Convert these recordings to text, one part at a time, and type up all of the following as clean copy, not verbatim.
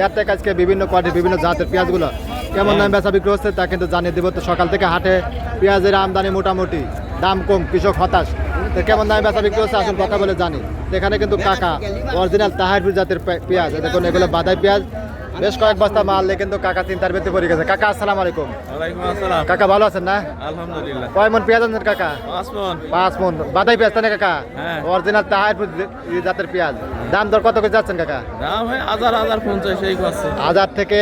এর থেকে আজকে বিভিন্ন কোয়ালিটির বিভিন্ন জাতের পেঁয়াজগুলো কেমন দাম বেচা বিক্রি হচ্ছে তা কিন্তু জানিয়ে দেবো। তো সকাল থেকে হাটে পেঁয়াজের আমদানি মোটামুটি, দাম কম, কৃষক হতাশ। তো কেমন দামে বেচা বিক্রি হচ্ছে আসুন কথা বলে জানি। এখানে কিন্তু কাকা অরিজিনাল তাহিরপুর জাতের পেঁয়াজ, দেখুন এগুলো বাদাই পেঁয়াজ, বেশ কয়েক বস্তা মাল নিয়ে কিন্তু কাকা চিন্তার ভিতরে পড়ে গেছে। কাকা আসসালামু আলাইকুম। ওয়ালাইকুম আসসালাম। কাকা ভালো আছেন না? আলহামদুলিল্লাহ। কয় মন পেঁয়াজ আনছেন কাকা? 5 মণ। 5 মন বাদাই পেঁয়াজ তাই না কাকা? হ্যাঁ। অরিজিনাল তাহিরপুর জাতের পেঁয়াজ। দাম দর কত করে যাচ্ছেন কাকা? দাম হয় 1050 এই করছে। 1000 থেকে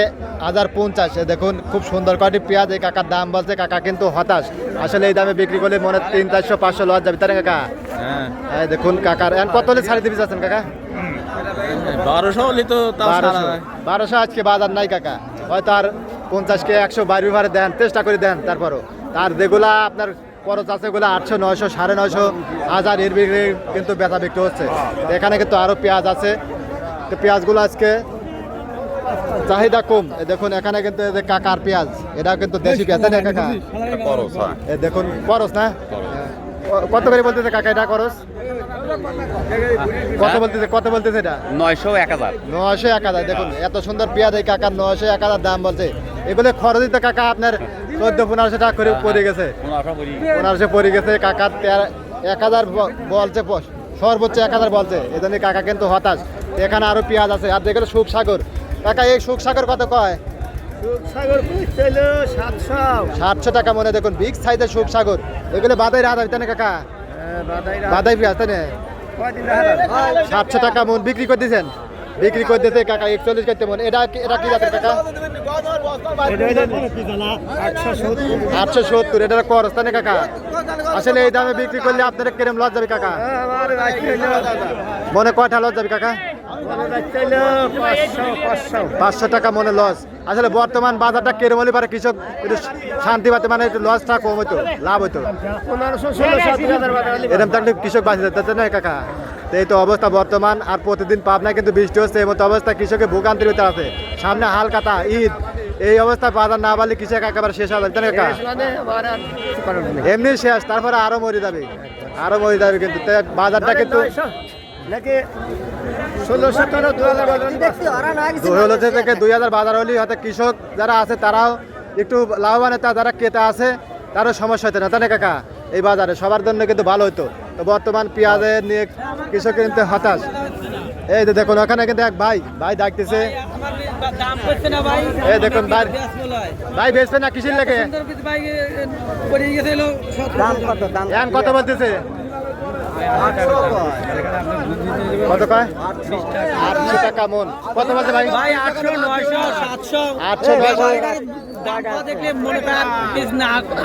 1050। দেখুন খুব সুন্দর কোয়ালিটির পেঁয়াজ, এই কাকার দাম বলছে। কাকা কিন্তু হতাশ, আসলে এই দামে বিক্রি করলে মনে 300-400 লস যাবে তাই না কাকা? হ্যাঁ। এই দেখুন কাকার এখন কত হলে ছাড়ি দিবি যাচ্ছেন কাকা? 1200 হলে তো তাও সারা 1200 আজকে বাজার নাই কাকা, হয়তো আর 50-কে 100 বাইরে ভারে দেন, চেষ্টা করে দেন। তারপরও তার যেগুলা আপনার খরচ আছে ওগুলো 800, 900, 950, 1000 এর বিক্রি কিন্তু বেচা বিক্রি হচ্ছে। এখানে কিন্তু আরো পেঁয়াজ আছে, তো পেঁয়াজগুলো আজকে চাহিদা কম। দেখুন এখানে কিন্তু এই যে কাকার পেঁয়াজ, এটা কিন্তু দেশি পেঁয়াজ তাই না কাকা? দেখুন খরচ না, কত করে বলতেছে কাকা এটা খরচ? কত বলতেছে এটা? 900 1000। 900 1000। দেখুন এত সুন্দর পেঁয়াজ, এই কাকার 900 1000 দাম বলছে। এগুলো খরচই তো কাকা আপনার 1400-1500 টাকা করে পড়ে গেছে, 1500 পড়ে গেছে। কাকা 1000 বলছে, সর্বোচ্চ 1000 বলছে। এই জন্য কাকা কিন্তু হতাশ। এখানে আরো পেঁয়াজ আছে। আর দেখলো সুখসাগর কাকা, এই সুখসাগর কত কয়? 700 টাকা মনে। দেখুন বিগ সাইজের সুখসাগর, এগুলো বাদাই রাত হবে তাই না কাকা? বাদাই পেঁয়াজ তাই না? 700 টাকা মন বিক্রি করে দিয়েছেন। বিক্রি করে দিতে কাকা 41 করতে মন। এটা কি জাতের কাকা? 870। এটা খরচ তাই না কাকা? আসলে এই দামে বিক্রি করলে আপনার কিরম লস যাবে কাকা? মনে কয়টা লস যাবে কাকা? 500 টাকা মনে লস। আসলে বর্তমান বাজারটা কিরম হলে পারে কৃষক একটু শান্তি পাতে, মানে একটু লসটা কম হইতো, লাভ হইতো। এরকম থাকলে কৃষক বাঁচে যেতে নয় কাকা। তো এই তো অবস্থা বর্তমান। আর প্রতিদিন পাবনায় কিন্তু বৃষ্টি হচ্ছে, এই মতো অবস্থা কৃষকের ভোগান্তির ভিতরে আছে। সামনে হালকাতা ঈদ, এই অবস্থায় বাজার না বাড়লে কৃষক একেবারে শেষ হয়ে যাবে কাকা। এমনি শেষ, তারপরে আরো মরে যাবে, আরো মরে যাবে। কিন্তু বাজারটা কিন্তু 1600 থেকে 2000 বাজার হলে হয়তো কৃষক যারা আছে তারাও একটু লাভবান হতো, যারা ক্রেতা আছে তারও সমস্যা হতো না তাই না কাকা? এই বাজারে সবার জন্য কিন্তু ভালো হতো। তো বর্তমান পেঁয়াজের নিয়ে কৃষক কিন্তু হতাশ। এই যে দেখুন ওখানে কিন্তু এক ভাই ডাকতেছে। এই দেখুন ভাই বেচবে না কিসের লেগে? কত বলতেছে? কত কয়? 800 টাকা মন। কত বলছে ভাই? 800 900 700 800 900।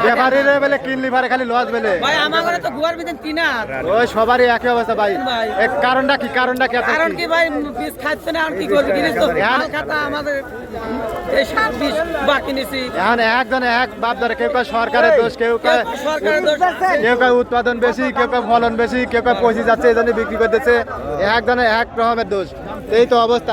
ব্যাপারীরা বলে কিনলি পারে খালি লস বলে। ভাই আমাদের তো গুয়ার ভিতর তিনার ওই সবারই একই অবস্থা ভাই। এক কারণটা কি? কারণ কি ভাই পিস খাচ্ছে না, আর কি করবে? জিনিস তো খাতা আমাদের এই 20 বাকি নিছি। এখন একজনে এক বাপ ধরে, কেউ কয় সরকারের দোষ, কেউ কয় সরকারের দোষ, কেউ কয় উৎপাদন বেশি, কেউ কয় ফলন বেশি, কেউ কয় পচে যাচ্ছে এই জন্য বিক্রি করতেছে। একজনে এক রকমের দোষ। এই তো অবস্থা।